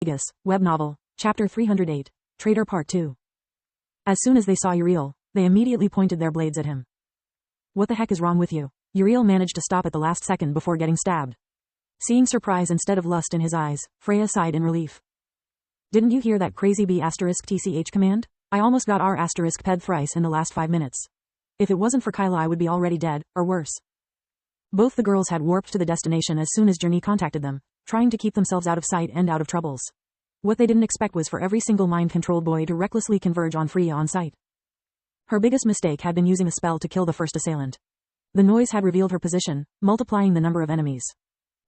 Magus, web novel, Chapter 308, Traitor Part 2. As soon as they saw Uriel, they immediately pointed their blades at him. What the heck is wrong with you? Uriel managed to stop at the last second before getting stabbed. Seeing surprise instead of lust in his eyes, Freya sighed in relief. Didn't you hear that crazy B*TCH command? I almost got R*ped thrice in the last 5 minutes. If it wasn't for Kyla I would be already dead, or worse. Both the girls had warped to the destination as soon as Journey contacted them, trying to keep themselves out of sight and out of troubles. What they didn't expect was for every single mind-controlled boy to recklessly converge on Freya on sight. Her biggest mistake had been using a spell to kill the first assailant. The noise had revealed her position, multiplying the number of enemies.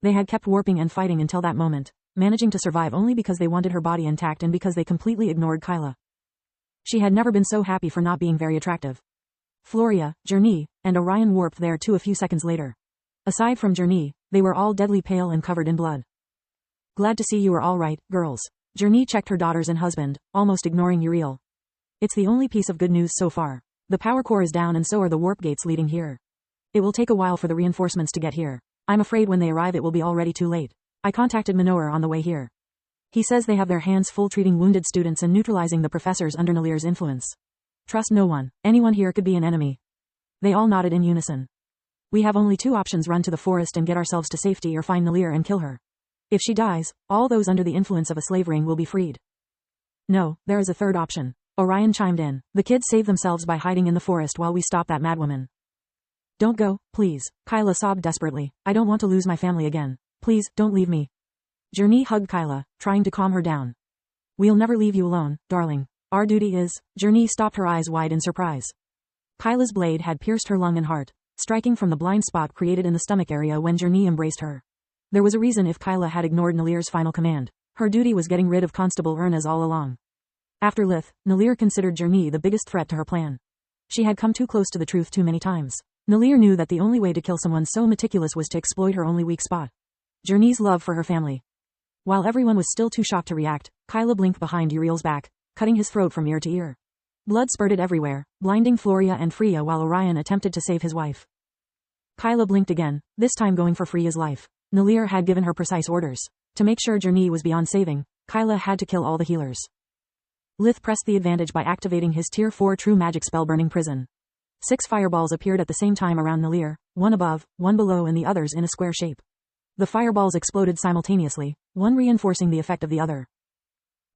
They had kept warping and fighting until that moment, managing to survive only because they wanted her body intact and because they completely ignored Kyla. She had never been so happy for not being very attractive. Floria, Journey, and Orion warped there too a few seconds later. Aside from Journey, they were all deadly pale and covered in blood. Glad to see you are all right, girls. Journey checked her daughters and husband, almost ignoring Uriel. It's the only piece of good news so far. The power core is down and so are the warp gates leading here. It will take a while for the reinforcements to get here. I'm afraid when they arrive it will be already too late. I contacted Manoir on the way here. He says they have their hands full treating wounded students and neutralizing the professors under Nalir's influence. Trust no one. Anyone here could be an enemy. They all nodded in unison. We have only 2 options: run to the forest and get ourselves to safety, or find Nalir and kill her. If she dies, all those under the influence of a slave ring will be freed. No, there is a 3rd option. Orion chimed in. The kids save themselves by hiding in the forest while we stop that madwoman. Don't go, please. Kyla sobbed desperately. I don't want to lose my family again. Please, don't leave me. Journey hugged Kyla, trying to calm her down. We'll never leave you alone, darling. Our duty is... Journey stopped, her eyes wide in surprise. Kyla's blade had pierced her lung and heart, striking from the blind spot created in the stomach area when Journey embraced her. There was a reason if Kyla had ignored Nalir's final command. Her duty was getting rid of Constable Ernaz all along. After Lith, Nalir considered Journey the biggest threat to her plan. She had come too close to the truth too many times. Nalir knew that the only way to kill someone so meticulous was to exploit her only weak spot. Journey's love for her family. While everyone was still too shocked to react, Kyla blinked behind Uriel's back, cutting his throat from ear to ear. Blood spurted everywhere, blinding Floria and Freya while Orion attempted to save his wife. Kyla blinked again, this time going for Freya's life. Nalir had given her precise orders. To make sure Journey was beyond saving, Kyla had to kill all the healers. Lith pressed the advantage by activating his Tier 4 true magic spell Burning Prison. 6 fireballs appeared at the same time around Nalir, one above, one below and the others in a square shape. The fireballs exploded simultaneously, one reinforcing the effect of the other.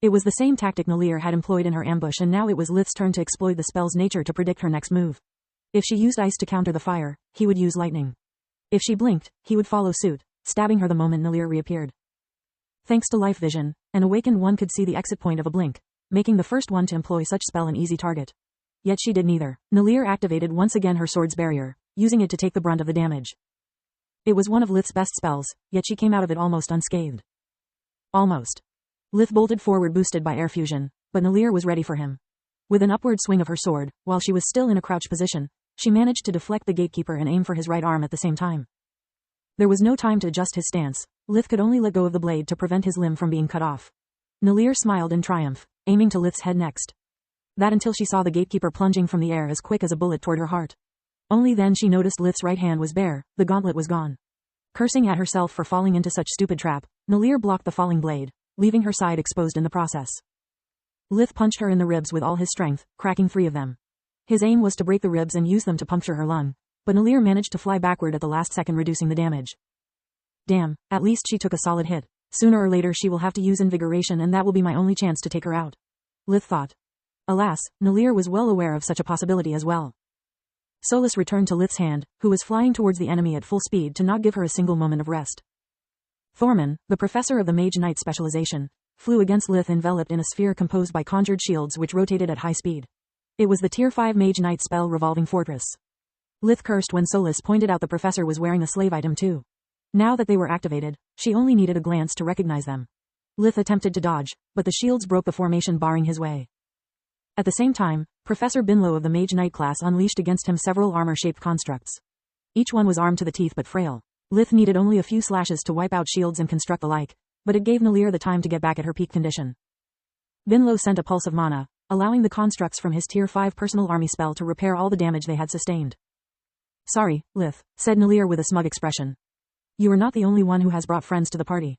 It was the same tactic Nalir had employed in her ambush, and now it was Lith's turn to exploit the spell's nature to predict her next move. If she used ice to counter the fire, he would use lightning. If she blinked, he would follow suit, stabbing her the moment Nalir reappeared. Thanks to life vision, an awakened one could see the exit point of a blink, making the first one to employ such spell an easy target. Yet she did neither. Nalir activated once again her sword's barrier, using it to take the brunt of the damage. It was one of Lith's best spells, yet she came out of it almost unscathed. Almost. Lith bolted forward boosted by air fusion, but Nalir was ready for him. With an upward swing of her sword, while she was still in a crouch position, she managed to deflect the gatekeeper and aim for his right arm at the same time. There was no time to adjust his stance. Lith could only let go of the blade to prevent his limb from being cut off. Nalir smiled in triumph, aiming to Lith's head next. That until she saw the gatekeeper plunging from the air as quick as a bullet toward her heart. Only then she noticed Lith's right hand was bare, the gauntlet was gone. Cursing at herself for falling into such stupid trap, Nalir blocked the falling blade, leaving her side exposed in the process. Lith punched her in the ribs with all his strength, cracking 3 of them. His aim was to break the ribs and use them to puncture her lung, but Nalir managed to fly backward at the last second, reducing the damage. Damn, at least she took a solid hit. Sooner or later she will have to use invigoration, and that will be my only chance to take her out. Lith thought. Alas, Nalir was well aware of such a possibility as well. Solus returned to Lith's hand, who was flying towards the enemy at full speed to not give her a single moment of rest. Thorman, the professor of the Mage Knight specialization, flew against Lith enveloped in a sphere composed by conjured shields which rotated at high speed. It was the Tier 5 Mage Knight spell Revolving Fortress. Lith cursed when Solus pointed out the professor was wearing a slave item too. Now that they were activated, she only needed a glance to recognize them. Lith attempted to dodge, but the shields broke the formation barring his way. At the same time, Professor Binlow of the Mage Knight class unleashed against him several armor-shaped constructs. Each one was armed to the teeth but frail. Lith needed only a few slashes to wipe out shields and construct the like, but it gave Nalir the time to get back at her peak condition. Binlow sent a pulse of mana, allowing the constructs from his Tier 5 personal army spell to repair all the damage they had sustained. Sorry, Lith, said Nalir with a smug expression. You are not the only one who has brought friends to the party.